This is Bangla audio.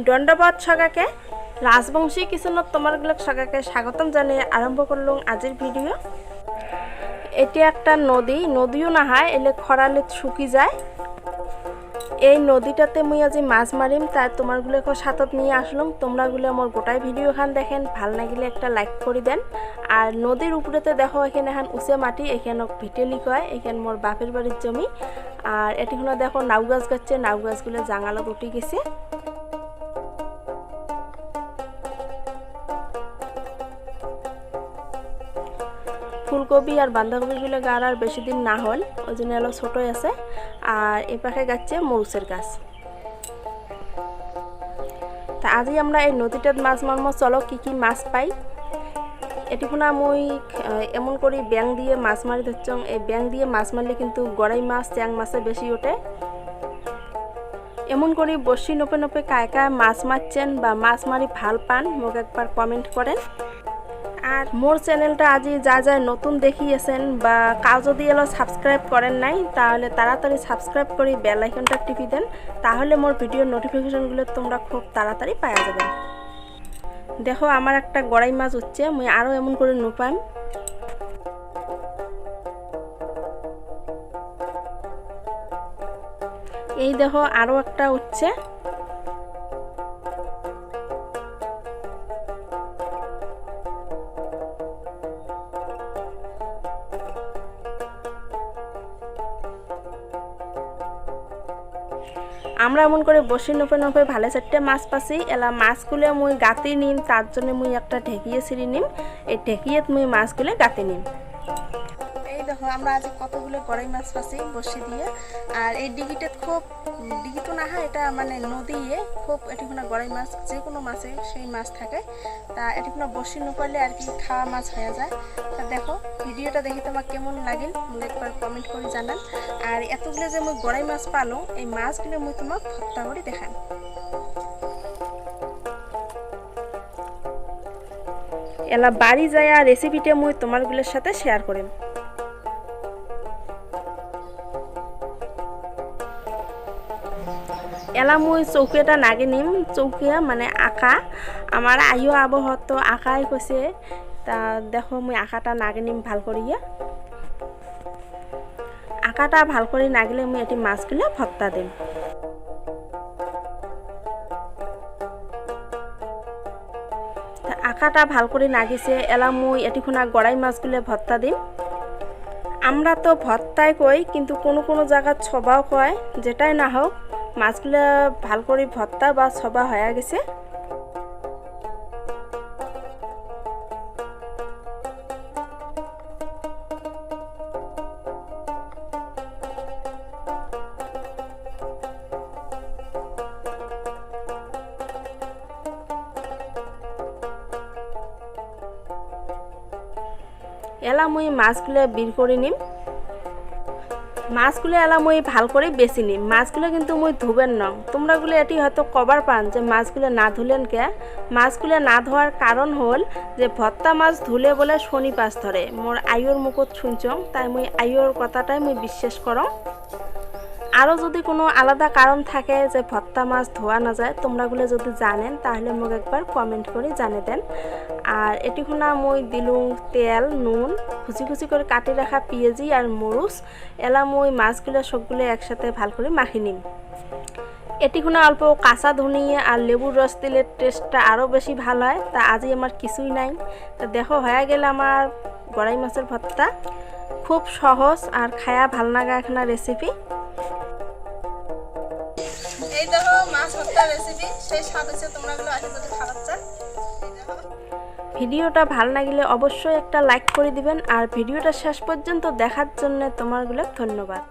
দণ্ডবাদ সগাকে রাজবংশী কিচেনত তোমারগুলো সগাকে স্বাগতম জানিয়ে আরম্ভ করলাম আজির ভিডিও। এটি একটা নদী, নদীও না হয় এলে খরালে শুকি যায়। এই নদীটাতে মুই আজি মাছ মারিম, তাই তোমারগুলো সাথত নিয়ে আসলাম। তোমরাগুলো আমার গোটাই ভিডিও খান দেখেন, ভাল লাগিলে একটা লাইক করে দেন। আর নদীর উপরেতে দেখো এখানে এখন উঁচে মাটি, এখানে ভিটেলি কয়, এখানে মোর বাপের বাড়ির জমি। আর এটিখানে দেখো নাউ গাছ গাচ্ছে, নাউ গাছগুলো জাঙালত উঠে গেছে। ফুলকপি আর বাঁধাকপিগুলো গাছ আর বেশি দিন না হল, ওই জন্য এলো ছোটোই আছে। আর এ পাশে গাচ্ছে মরুচের গাছ। তা আজি আমরা এই নদীটাত মাছ মারমো, চলো কি কি মাছ পাই। এটিখুনা মুই এমন করি ব্যাং দিয়ে মাছ মারি ধরছং। এই ব্যাং দিয়ে মাছ মারলে কিন্তু গড়াই মাছ চ্যাং মাছে বেশি ওঠে। এমন করি বসি নপে নপে কায় কায় মাছ মারছেন বা মাছ মারি ভাল পান মোক একবার কমেন্ট করেন। আর মোর চ্যানেলটা আজি যা যা নতুন দেখিয়েছেন বা কাউ যদি এলো সাবস্ক্রাইব করেন নাই, তাহলে তাড়াতাড়ি সাবস্ক্রাইব করে বেল আইকনটা টিপি দেন, তাহলে মোর ভিডিওর নোটিফিকেশনগুলো তোমরা খুব তাড়াতাড়ি পাওয়া যাবেন। দেখো আমার একটা গড়াই মাছ হচ্ছে, মুই আরও এমন করে নুপাম। এই দেখো আরও একটা উঠছে। আমরা এমন করে বসি নপে নপে ভালো চারটে মাছ পাচ্ছি। এলা মাছগুলো মুই গাতি নিম, তার জন্য মুই একটা ঢেকিয়ে ছিঁড়ি নিম। এই ঢেকিয়েত মুই মাছগুলো গাতি নিম। এই দেখো আমরা আজ কতগুলো গড়াই মাছ পাচ্ছি বসি দিয়ে। আর এই ডিগিটা খুব, ডিগি তো না হয় এটা মানে নদীয়ে খুব এটিখানে গড়াই মাছ যে কোনো মাছে সেই মাছ থাকে। তা এটিখানে বসি নপারলে আর কি খাওয়া মাছ হয়ে যায়। তা দেখো ভিডিওটা দেখে তোমার কেমন লাগিল মুই একবার কমেন্ট করে জানান। আর এতগুলো যে মুই গড়াই মাছ পালো, এই মাছগুলো মুই তোমাক ভর্তা করে দেখান। এলা বাড়ি যায় আর রেসিপিটা মুই তোমারগুলোর সাথে শেয়ার করিম। এলা মুই চৌকিয়াটা নাগে নিম। চৌকিয়া মানে আঁকা, আমার আইও আবহাওয়া তো আঁকাই কৈছে। তা দেখো মুই আঁকাটা নাগে নিম ভাল করিয়া। আঁকাটা ভাল করে নাগলে মুই এটি মাছগুলো ভর্তা দিম। আঁকাটা ভাল করে নাগিছে, এলা মুই এটিখুনা গড়াই মাছগুলো ভর্তা দিম। আমরা তো ভর্তাই কই, কিন্তু কোনো কোনো জায়গা ছবাও কয়। যেটাই না হোক মাছগুলো ভাল করে ভর্তা বা ছবা হয়ে গেছে। এলা মুই মাছগুলো বের করে নিম। মাছগুলো এলা মুই ভাল করে বেছে নিম। মাছগুলো কিন্তু মুই ধুবেন ন। তোমরাগুলো এটি হয়তো কবার পান যে মাছগুলো না ধুলেন কে। মাছগুলো না ধোয়ার কারণ হল যে ভর্তা মাছ ধুলে বলে শনি পাশ ধরে। মোর আইয়র মুখত শুনছং, তাই মুই আইয়র কথাটাই মুই বিশ্বাস করম। আরও যদি কোনো আলাদা কারণ থাকে যে ভর্তা মাছ ধোয়া না যায়, তোমরাগুলো যদি জানেন তাহলে মোক একবার কমেন্ট করে জানিয়ে দেন। আর এটিখুনা মই দিলুম তেল, নুন, কুচি কুচি করে কাটি রাখা পেঁয়াজি আর মরুচ। এলা মই মাছগুলো সবগুলো একসাথে ভাল করে মাখি নিম। এটিখুনা অল্প কাঁচা ধনিয়া আর লেবুর রস দিলে টেস্টটা আরও বেশি ভালো হয়। তা আজি আমার কিছুই নাই। তা দেখো হয়ে গেলে আমার গড়াই মাছের ভর্তা। খুব সহজ আর খায়া ভাল লাগা এখানে রেসিপি। এই দেখো মাছ ভর্তা রেসিপি, সেই স্বাদ হচ্ছে। তোমরাগুলো আগে যদি খাবার চান। ভিডিওটা ভাল লাগিলে অবশ্যই একটা লাইক করে দিবেন। আর ভিডিওটা শেষ পর্যন্ত দেখার জন্য তোমারগুলো ধন্যবাদ।